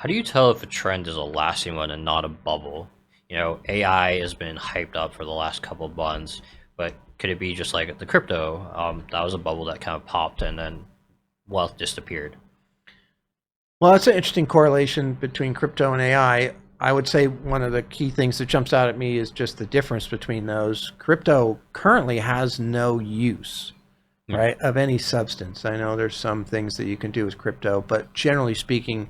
How do you tell if a trend is a lasting one and not a bubble? AI has been hyped up for the last couple of months, but could it be just like the crypto? That was a bubble that kind of popped and then wealth disappeared. Well, that's an interesting correlation between crypto and AI. I would say one of the key things that jumps out at me is just the difference between those. Crypto currently has no use, Hmm. right, of any substance. I know there's some things that you can do with crypto, but generally speaking,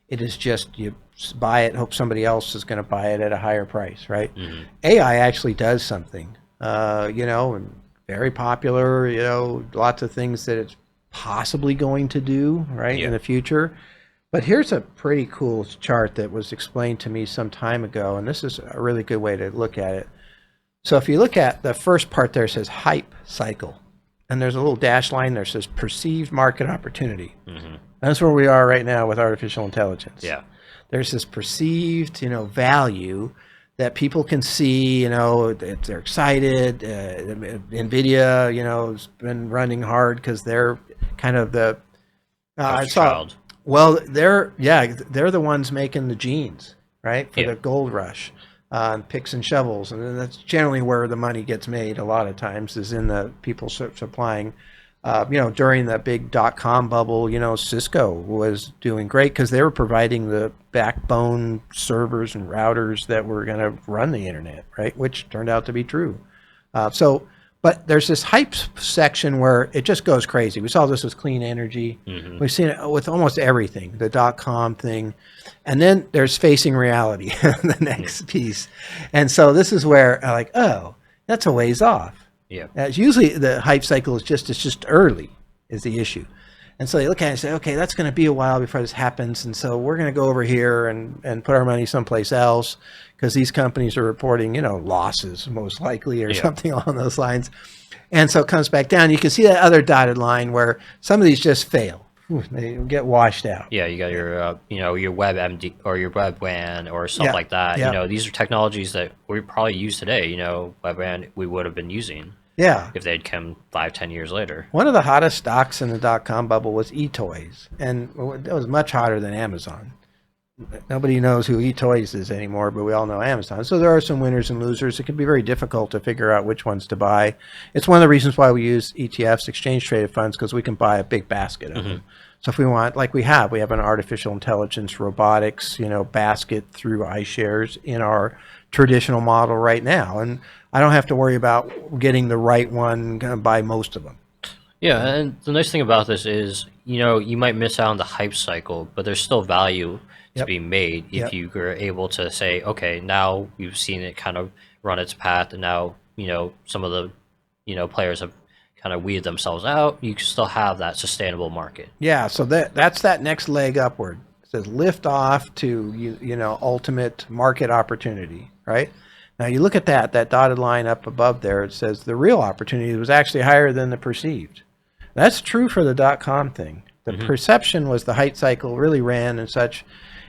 it is just you buy it, hope somebody else is going to buy it at a higher price, right? Hmm. AI actually does something, and very popular, lots of things that it's possibly going to do, right, in Yeah. the future. But here's a pretty cool chart that was explained to me some time ago, and this is a really good way to look at it. So if you look at the first part there, it says hype cycle, and there's a little dash line there that says perceived market opportunity. Hmm. That's where we are right now with artificial intelligence. Yeah. There's this perceived, value that people can see, that they're excited. NVIDIA, has been running hard because they're kind of the, I Poster saw, child. well, they're the ones making the genes, right, for Yeah. the gold rush, picks and shovels, and then that's generally where the money gets made. A lot of times is in the people supplying. During the big .com bubble, Cisco was doing great because they were providing the backbone servers and routers that were going to run the internet, right? Which turned out to be true. But there's this hype section where it just goes crazy. We saw this with clean energy. Hmm. We've seen it with almost everything, the .com thing. And then there's facing reality, the Yeah. next piece. And so this is where like, oh, that's a ways off. Yeah. Usually the hype cycle is just early is the issue. And so they look at it and say, okay, that's going to be a while before this happens. And so we're going to go over here and put our money someplace else because these companies are reporting, losses most likely or Yeah. something along those lines. And so it comes back down. You can see that other dotted line where some of these just fail. They get washed out. Yeah, you got your WebMD or your WebWAN or stuff Yeah. like that. Yeah. These are technologies that we probably use today. WebWAN we would have been using Yeah. if they'd come 5, 10 years later. One of the hottest stocks in the .com bubble was eToys, and it was much hotter than Amazon. Nobody knows who eToys is anymore, but we all know Amazon. So there are some winners and losers. It can be very difficult to figure out which ones to buy. It's one of the reasons why we use ETFs, exchange traded funds, because we can buy a big basket of them. So if we want, like we have an artificial intelligence robotics, basket through iShares in our traditional model right now. And I don't have to worry about getting the right one, gonna buy most of them. Yeah, and the nice thing about this is, you might miss out on the hype cycle, but there's still value to Yep. be made if Yep. you were able to say, okay, now you've seen it kind of run its path, and now, some of the, players have kind of weeded themselves out. You can still have that sustainable market. Yeah, so that's that next leg upward. It says lift off to ultimate market opportunity, right? Now you look at that dotted line up above there. It says the real opportunity was actually higher than the perceived. That's true for the .com thing. The perception was the hype cycle really ran and such,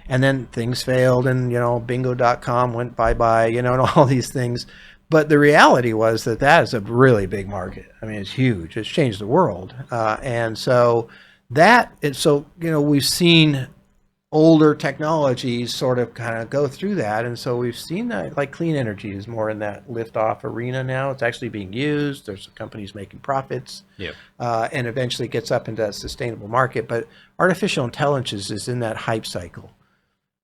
and then things failed, and bingo.com went bye-bye, and all these things. But the reality was that is a really big market. I mean, it's huge. It's changed the world. And so we've seen older technologies sort of kind of go through that. And so we've seen that, like clean energy is more in that lift-off arena now. It's actually being used. There's companies making profits. Yeah. And eventually gets up into a sustainable market. But artificial intelligence is in that hype cycle.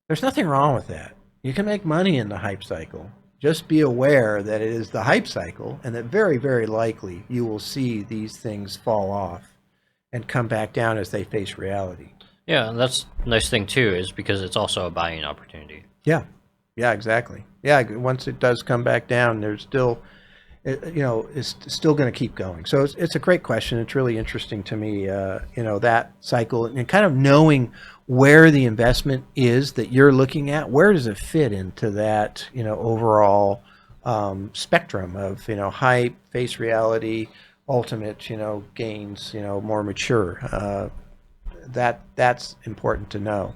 There's nothing wrong with that. You can make money in the hype cycle. Just be aware that it is the hype cycle and that very, very likely you will see these things fall off and come back down as they face reality. Yeah, and that's the nice thing too, is because it's also a buying opportunity. Yeah. Yeah, exactly. Yeah, once it does come back down, there's still, it's still going to keep going. So it's a great question. It's really interesting to me, that cycle and kind of knowing where the investment is that you're looking at. Where does it fit into that, overall spectrum of, hype, face reality, ultimate, gains, more mature. That's important to know.